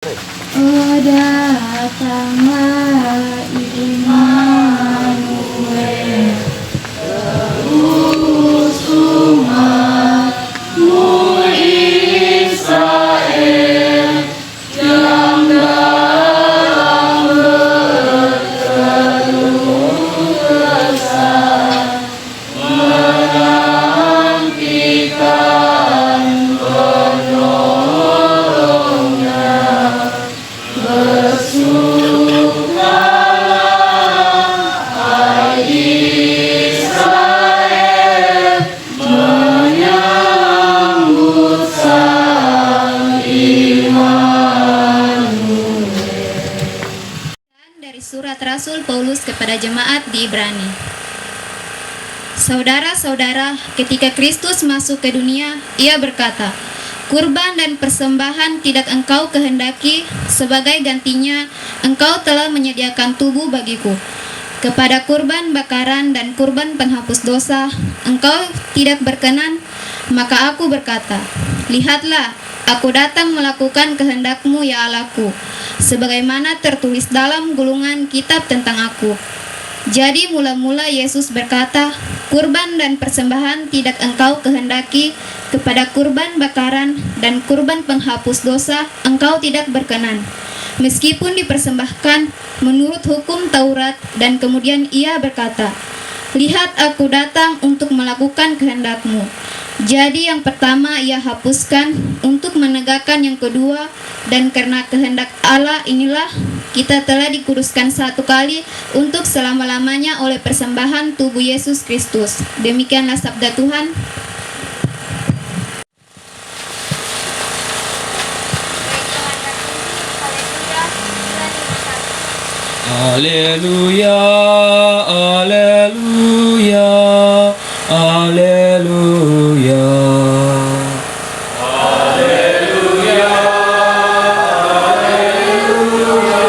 Oh datanglah Immanuel, tebus umatmu Israel yang dalam berteduh resah menantikan penolongnya. Bersukkalah hai Israel, menyambut Sang Immanuel. Dari surat Rasul Paulus kepada jemaat di Ibrani. Saudara-saudara, ketika Kristus masuk ke dunia, ia berkata, "Kurban dan persembahan tidak engkau kehendaki, sebagai gantinya engkau telah menyediakan tubuh bagiku. Kepada kurban bakaran dan kurban penghapus dosa engkau tidak berkenan, maka aku berkata, lihatlah, aku datang melakukan kehendakmu ya Allahku, sebagaimana tertulis dalam gulungan kitab tentang aku." Jadi mula-mula Yesus berkata, "Kurban dan persembahan tidak engkau kehendaki, kepada kurban bakaran dan kurban penghapus dosa engkau tidak berkenan, meskipun dipersembahkan menurut hukum Taurat." Dan kemudian ia berkata, "Lihat, aku datang untuk melakukan kehendakmu." Jadi yang pertama ia hapuskan untuk menegakkan yang kedua, dan karena kehendak Allah inilah kita telah dikuduskan satu kali untuk selama-lamanya oleh persembahan tubuh Yesus Kristus. Demikianlah sabda Tuhan. Haleluya, haleluya, haleluya. Haleluya, haleluya,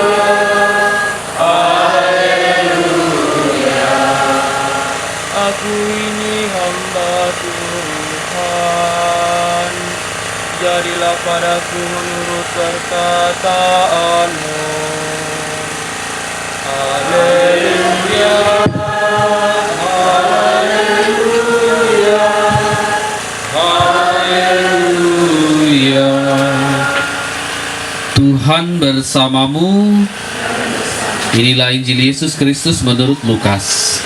aku ini hamba Tuhan, jadilah padaku menurut perkataanmu. Haleluya, haleluya, haleluya. Tuhan bersamamu. Inilah Injil Yesus Kristus menurut Lukas.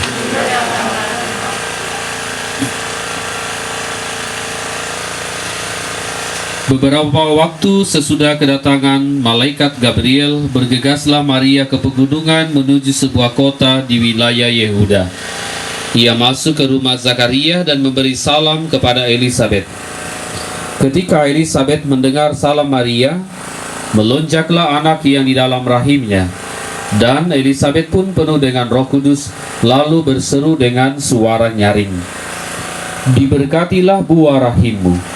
Beberapa waktu sesudah kedatangan malaikat Gabriel, bergegaslah Maria ke pegunungan menuju sebuah kota di wilayah Yehuda. Ia masuk ke rumah Zakaria dan memberi salam kepada Elisabet. Ketika Elisabet mendengar salam Maria, melonjaklah anak yang di dalam rahimnya. Dan Elisabet pun penuh dengan Roh Kudus, lalu berseru dengan suara nyaring, "Diberkatilah buah rahimmu.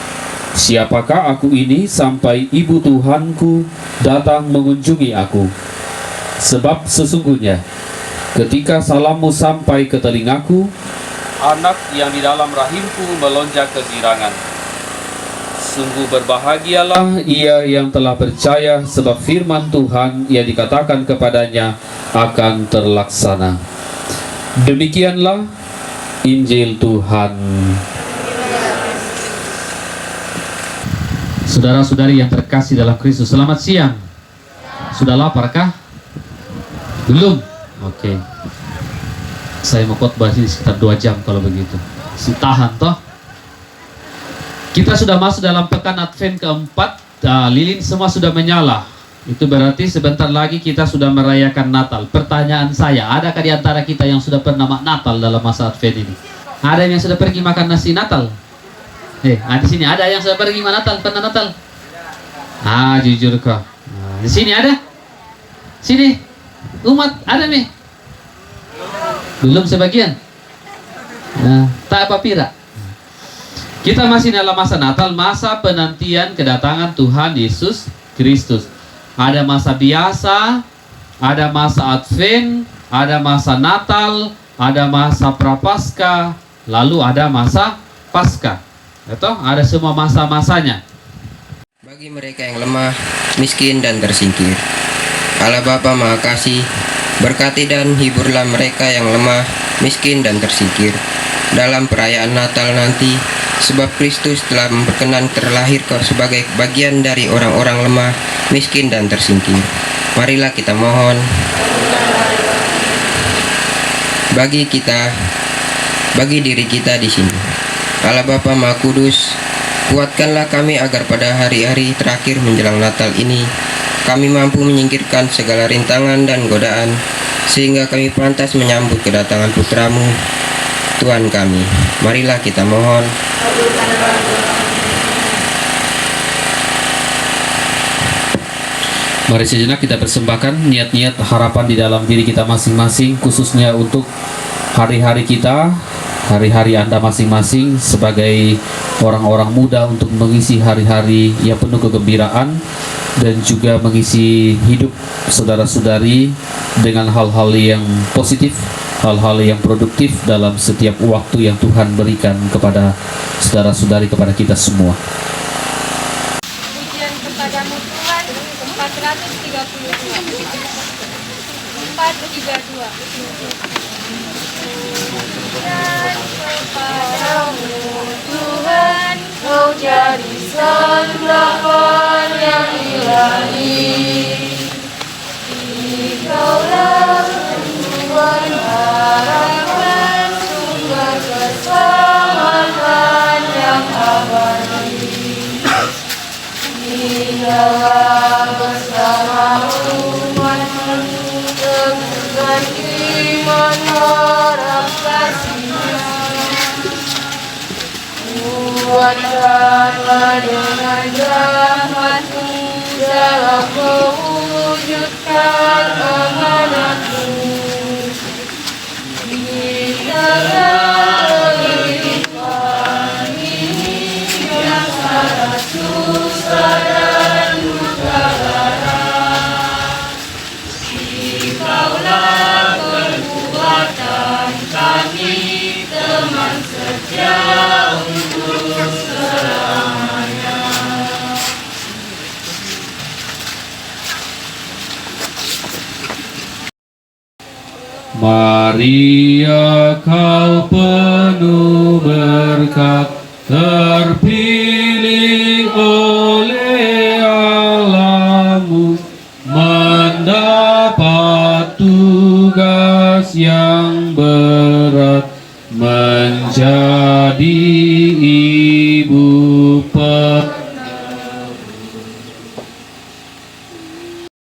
Siapakah aku ini sampai ibu Tuhanku datang mengunjungi aku? Sebab sesungguhnya ketika salammu sampai ke telingaku, anak yang di dalam rahimku melonjak kegirangan. Sungguh berbahagialah ia yang telah percaya, sebab firman Tuhan yang dikatakan kepadanya akan terlaksana." Demikianlah Injil Tuhan. Saudara-saudari yang terkasih dalam Kristus, selamat siang. Sudah laparkah? Belum? Oke. Saya mau khotbah sini sekitar 2 jam kalau begitu. Si tahan toh. Kita sudah masuk dalam pekan Advent keempat. Lilin semua sudah menyala. Itu berarti sebentar lagi kita sudah merayakan Natal. Pertanyaan saya, adakah di antara kita yang sudah pernah Natal dalam masa Advent ini? Ada yang sudah pergi makan nasi Natal? Di sini ada yang sudah pergi Natal, pernah Natal? Jujur kok. Di sini ada? Sini. Umat ada nih? Belum sebagian. Tak apa pira. Kita masih dalam masa Natal, masa penantian kedatangan Tuhan Yesus Kristus. Ada masa biasa, ada masa Advent, ada masa Natal, ada masa Prapaskah, lalu ada masa Paskah. Atau ada semua masa-masanya. bagi mereka yang lemah, miskin, dan tersingkir. Allah Bapa Maha Kasih, berkati dan hiburlah mereka yang lemah, miskin, dan tersingkir dalam perayaan Natal nanti, sebab Kristus telah berkenan terlahir sebagai bagian dari orang-orang lemah, miskin, dan tersingkir. Marilah kita mohon bagi diri kita di sini. Allah Bapa Maha Kudus, kuatkanlah kami agar pada hari-hari terakhir menjelang Natal ini kami mampu menyingkirkan segala rintangan dan godaan, sehingga kami pantas menyambut kedatangan Putra-Mu, Tuhan kami. Marilah kita mohon. Mari sejenak kita persembahkan niat-niat harapan di dalam diri kita masing-masing, khususnya untuk hari-hari kita, hari-hari Anda masing-masing sebagai orang-orang muda, untuk mengisi hari-hari yang penuh kegembiraan dan juga mengisi hidup saudara-saudari dengan hal-hal yang positif, hal-hal yang produktif dalam setiap waktu yang Tuhan berikan kepada saudara-saudari, kepada kita semua. Pujian kepadamu Tuhan 432. Dan kepadamu Tuhan, kau jadi sandapan yang ilahi. Dikaulah Tuhan harapan, sumber keselamatan yang abadi. Tinggallah bersama umat-Mu, teguhkan iman harap kasih-Nya. Kuatkanlah dengan rahmat-Mu, dalam mewujudkan amanat-Mu. Di tengah kehidupan ini yang sangat susah dan duka lara, Dikaulah kekuatan kami, teman setia untuk selamanya. Maria, kau penuh berkat, terpilih oleh Allah-Mu, mendapat tugas yang berat, menjadi